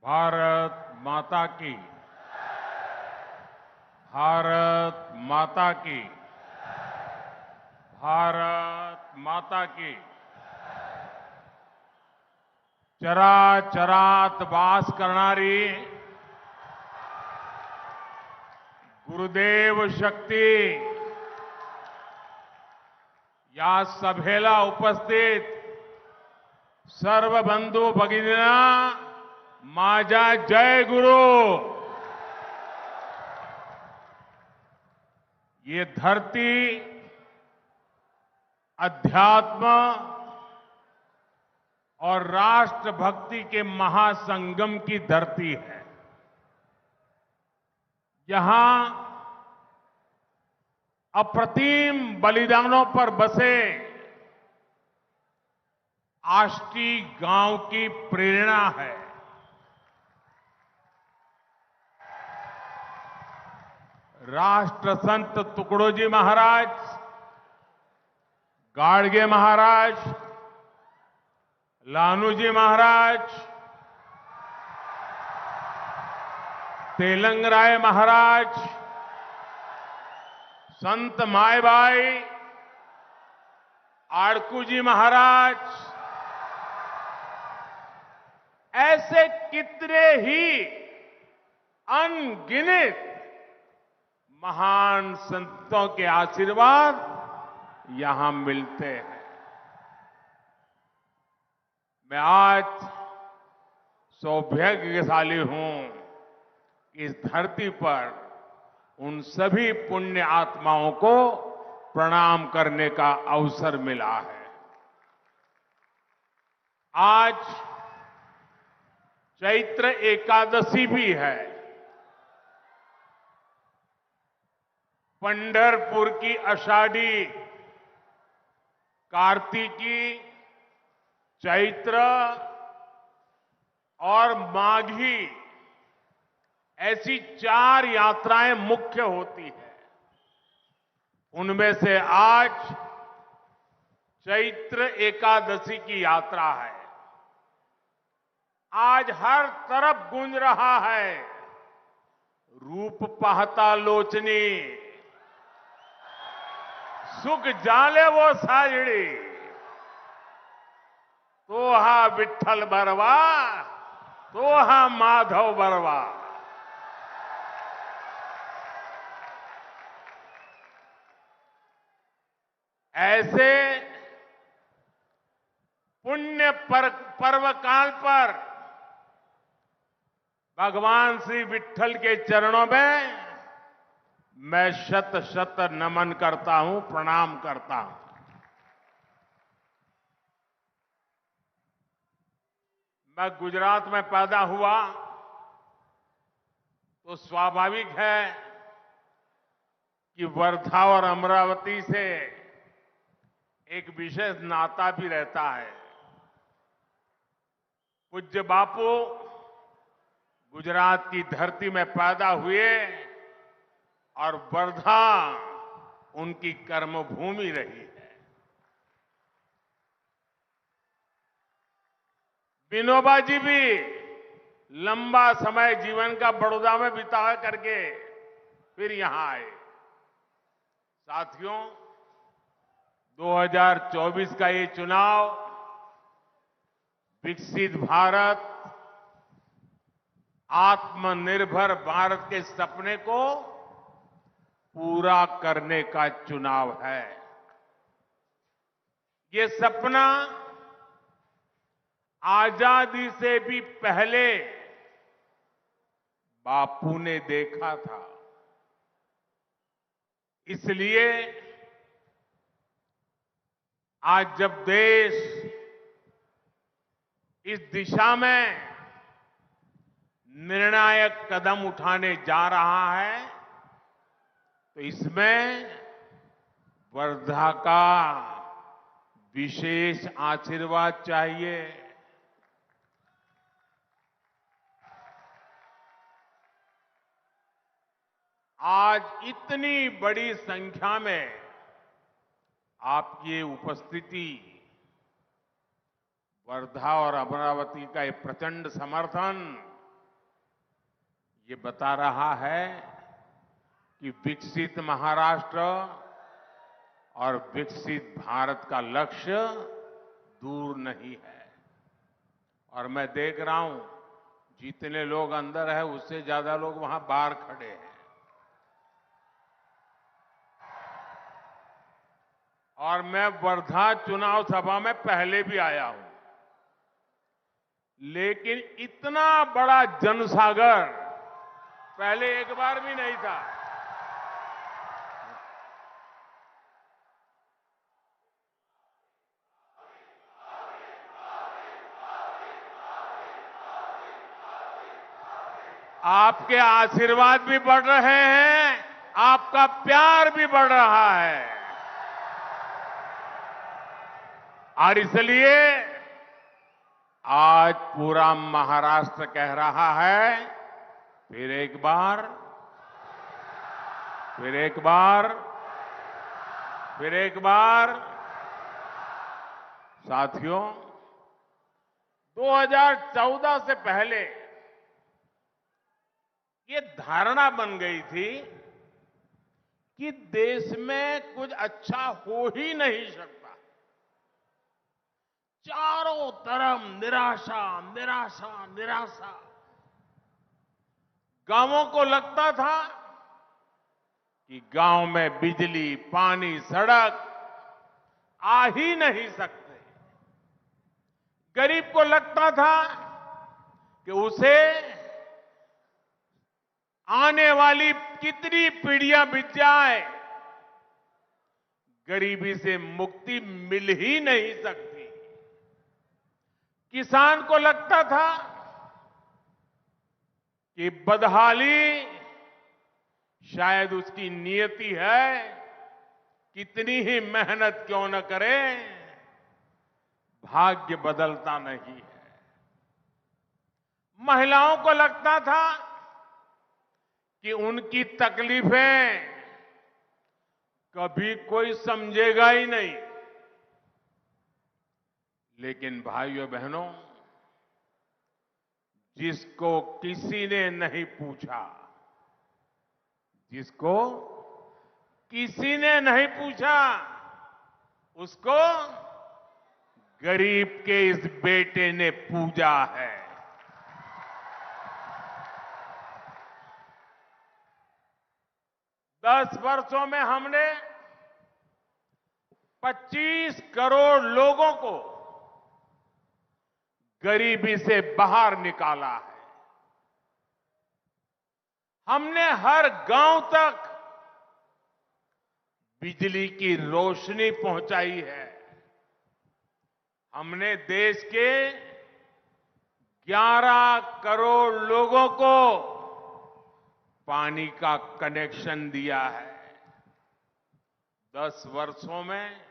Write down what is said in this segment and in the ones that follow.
भारत माता की। भारत माता की। भारत माता की। चराचरात वास करणारी गुरुदेव शक्ती या सभेला उपस्थित सर्व बंधू भगिनींना माझा जय गुरु। ये धरती अध्यात्म और राष्ट्रभक्ति के महासंगम की धरती है। यहां अप्रतिम बलिदानों पर बसे आष्टी गांव की प्रेरणा है। राष्ट्र संत तुकडोजी महाराज, गाडगे महाराज, लालूजी महाराज, तेलंगराय महाराज, संत मायबाई, आड़कूजी महाराज, ऐसे कितने ही अनगिनत महान संतों के आशीर्वाद यहां मिलते हैं। मैं आज सौभाग्यशाली हूं कि इस धरती पर उन सभी पुण्य आत्माओं को प्रणाम करने का अवसर मिला है। आज चैत्र एकादशी भी है। पंढरपुर की आषाढ़ी, कार्तिकी, चैत्र और माघी ऐसी 4 यात्राएं मुख्य होती है। उनमें से आज चैत्र एकादशी की यात्रा है। आज हर तरफ गूंज रहा है, रूप पाहता लोचनी, सुख जाले वो साजड़ी, तो हा विठ्ठल बरवा, तो हा माधव बरवा। ऐसे पुण्य पर्व काल पर भगवान श्री विठ्ठल के चरणों में मैं शत शत नमन करता हूं, प्रणाम करता हूं। मैं गुजरात में पैदा हुआ तो स्वाभाविक है कि वर्धा और अमरावती से एक विशेष नाता भी रहता है। पूज्य बापू गुजरात की धरती में पैदा हुए और वर्धा उनकी कर्मभूमि रही है। विनोबा जी भी लंबा समय जीवन का बड़ौदा में बिता करके फिर यहां आए। साथियों, 2024 का ये चुनाव विकसित भारत, आत्मनिर्भर भारत के सपने को पूरा करने का चुनाव है। ये सपना आजादी से भी पहले बापू ने देखा था। इसलिए आज जब देश इस दिशा में निर्णायक कदम उठाने जा रहा है तो इसमें वर्धा का विशेष आशीर्वाद चाहिए। आज इतनी बड़ी संख्या में आपकी उपस्थिति, वर्धा और अमरावती का ये प्रचंड समर्थन ये बता रहा है कि विकसित महाराष्ट्र और विकसित भारत का लक्ष्य दूर नहीं है। और मैं देख रहा हूं जितने लोग अंदर है उससे ज्यादा लोग वहां बाहर खड़े हैं। और मैं वर्धा चुनाव सभा में पहले भी आया हूं, लेकिन इतना बड़ा जनसागर पहले एक बार भी नहीं था। आपके आशीर्वाद भी बढ़ रहे हैं, आपका प्यार भी बढ़ रहा है। और इसलिए आज पूरा महाराष्ट्र कह रहा है, फिर एक बार, फिर एक बार, फिर एक बार। साथियों, 2014 से पहले ये धारणा बन गई थी कि देश में कुछ अच्छा हो ही नहीं सकता। चारों तरफ निराशा, निराशा, निराशा। गांवों को लगता था कि गांव में बिजली, पानी, सड़क आ ही नहीं सकते। गरीब को लगता था कि उसे आने वाली कितनी पीढ़ियां बीत जाए, गरीबी से मुक्ति मिल ही नहीं सकती। किसान को लगता था कि बदहाली शायद उसकी नियति है, कितनी ही मेहनत क्यों न करे, भाग्य बदलता नहीं है। महिलाओं को लगता था कि उनकी तकलीफें कभी कोई समझेगा ही नहीं। लेकिन भाइयों बहनों, जिसको किसी ने नहीं पूछा, जिसको किसी ने नहीं पूछा, उसको गरीब के इस बेटे ने पूजा है। दस वर्षों में हमने 25 करोड़ लोगों को गरीबी से बाहर निकाला है। हमने हर गांव तक बिजली की रोशनी पहुंचाई है। हमने देश के 11 करोड़ लोगों को पानी का कनेक्शन दिया है। 10 वर्षों में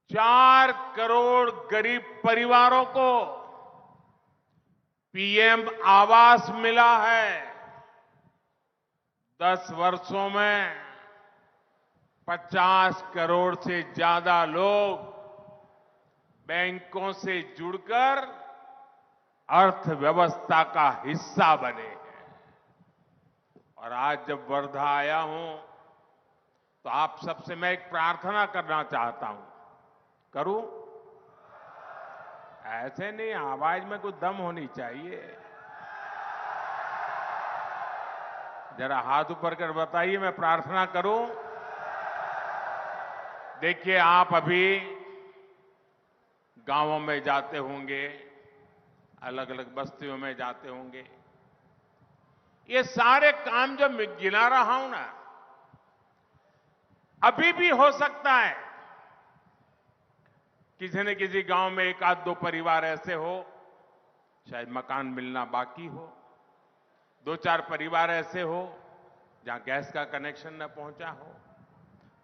4 करोड़ गरीब परिवारों को पीएम आवास मिला है। 10 वर्षों में 50 करोड़ से ज्यादा लोग बैंकों से जुड़कर अर्थव्यवस्था का हिस्सा बने हैं। और आज जब वर्धा आया हूं तो आप सबसे मैं एक प्रार्थना करना चाहता हूं। करूं? ऐसे नहीं, आवाज में कुछ दम होनी चाहिए। जरा हाथ ऊपर कर बताइए, मैं प्रार्थना करूं। देखिए, आप अभी गांवों में जाते होंगे, अलग अलग बस्तियों में जाते होंगे। ये सारे काम जो मैं गिना रहा हूं ना, अभी भी हो सकता है किसी न किसी गांव में एक आध दो परिवार ऐसे हो, शायद मकान मिलना बाकी हो। 2-4 परिवार ऐसे हो जहां गैस का कनेक्शन न पहुंचा हो।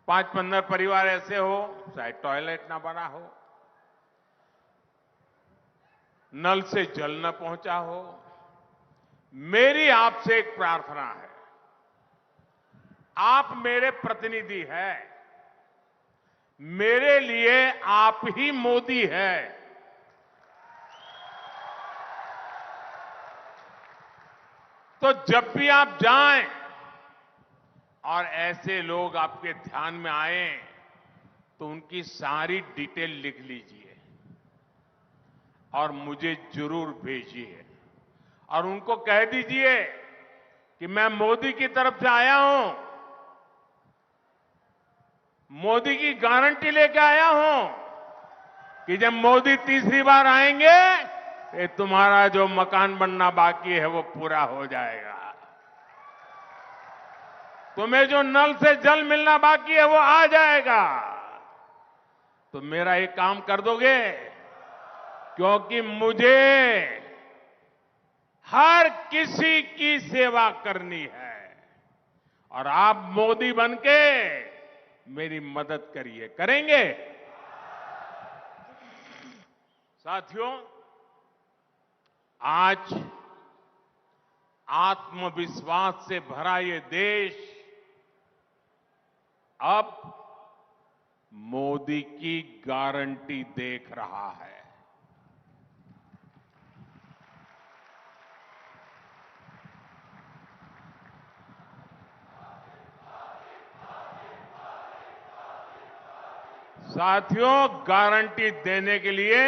5-15 परिवार ऐसे हो शायद टॉयलेट न बना हो, नल से जल न पहुंचा हो। मेरी आपसे एक प्रार्थना है, आप मेरे प्रतिनिधि हैं, मेरे लिए आप ही मोदी है। तो जब भी आप जाएं और ऐसे लोग आपके ध्यान में आए तो उनकी सारी डिटेल लिख लीजिए और मुझे जरूर भेजिए और उनको कह दीजिए कि मैं मोदी की तरफ से आया हूं, मोदी की गारंटी लेके आया हूं कि जब मोदी तीसरी बार आएंगे तो तुम्हारा जो मकान बनना बाकी है वो पूरा हो जाएगा, तुम्हें जो नल से जल मिलना बाकी है वो आ जाएगा। तो मेरा एक काम कर दोगे, क्योंकि मुझे हर किसी की सेवा करनी है और आप मोदी बनके मेरी मदद करिए, करेंगे? साथियों, आज आत्मविश्वास से भरा ये देश अब मोदी की गारंटी देख रहा है। साथियों, गारंटी देने के लिए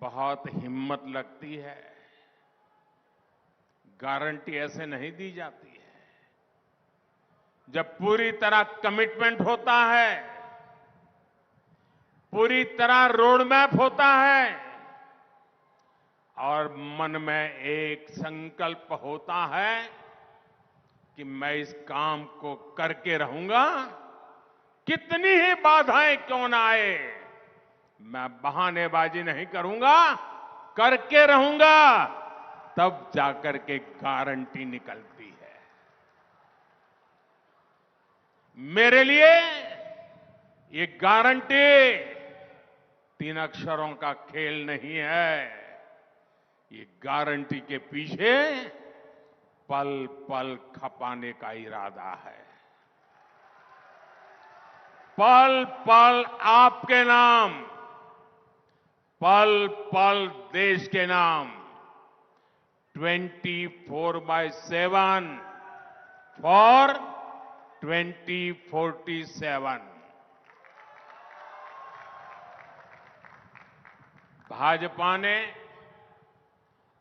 बहुत हिम्मत लगती है, गारंटी ऐसे नहीं दी जाती है। जब पूरी तरह कमिटमेंट होता है, पूरी तरह रोड मैप होता है और मन में एक संकल्प होता है कि मैं इस काम को करके रहूंगा, कितनी ही बाधाएं क्यों ना आए, मैं बहानेबाजी नहीं करूंगा, करके रहूंगा, तब जाकर के गारंटी निकलती है। मेरे लिए ये गारंटी 3 अक्षरों का खेल नहीं है, ये गारंटी के पीछे पल पल खपाने का इरादा है। पल पल आपके नाम, पल पल देश के नाम, 24/7 फॉर 2047। भाजपा ने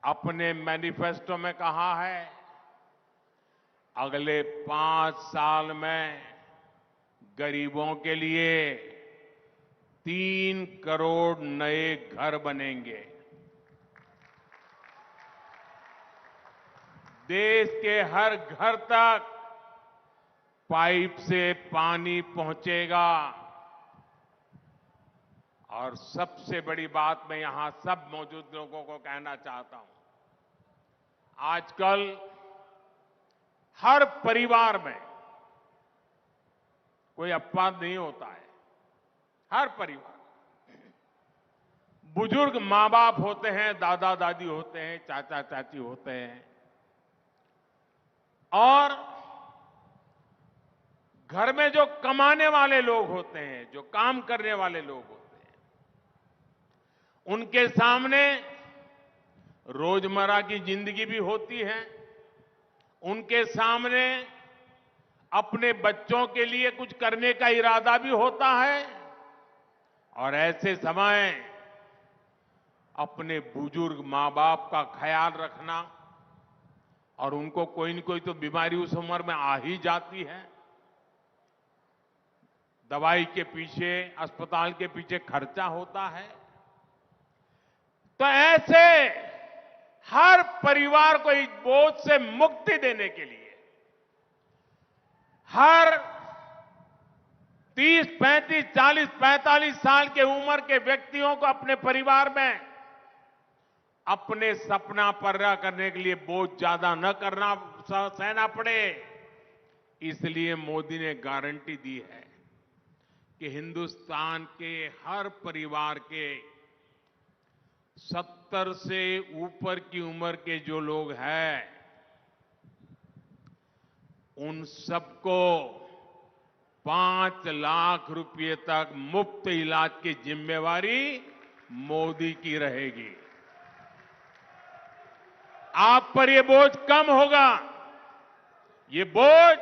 अपने मैनिफेस्टो में कहा है, अगले 5 साल में गरीबों के लिए 3 करोड़ नए घर बनेंगे। देश के हर घर तक पाइप से पानी पहुंचेगा और सबसे बड़ी बात मैं यहां सब मौजूद लोगों को कहना चाहता हूं, आजकल हर परिवार में कोई अपवाद नहीं होता है, हर परिवार बुजुर्ग मां बाप होते हैं, दादा दादी होते हैं, चाचा चाची होते हैं और घर में जो कमाने वाले लोग होते हैं, जो काम करने वाले लोग होते हैं, उनके सामने रोजमर्रा की जिंदगी भी होती है, उनके सामने अपने बच्चों के लिए कुछ करने का इरादा भी होता है और ऐसे समय अपने बुजुर्ग मां बाप का ख्याल रखना, और उनको कोई न कोई तो बीमारी उस उम्र में आ ही जाती है, दवाई के पीछे, अस्पताल के पीछे खर्चा होता है, तो ऐसे हर परिवार को इस बोझ से मुक्ति देने के लिए हर 30, 35, 40, 45 साल के उम्र के व्यक्तियों को अपने परिवार में अपने सपना पूरा करने के लिए बोझ ज्यादा न करना सहना पड़े, इसलिए मोदी ने गारंटी दी है कि हिंदुस्तान के हर परिवार के 70 से ऊपर की उम्र के जो लोग हैं, उन सबको 5 लाख रुपए तक मुफ्त इलाज की जिम्मेवारी मोदी की रहेगी। आप पर ये बोझ कम होगा। ये बोझ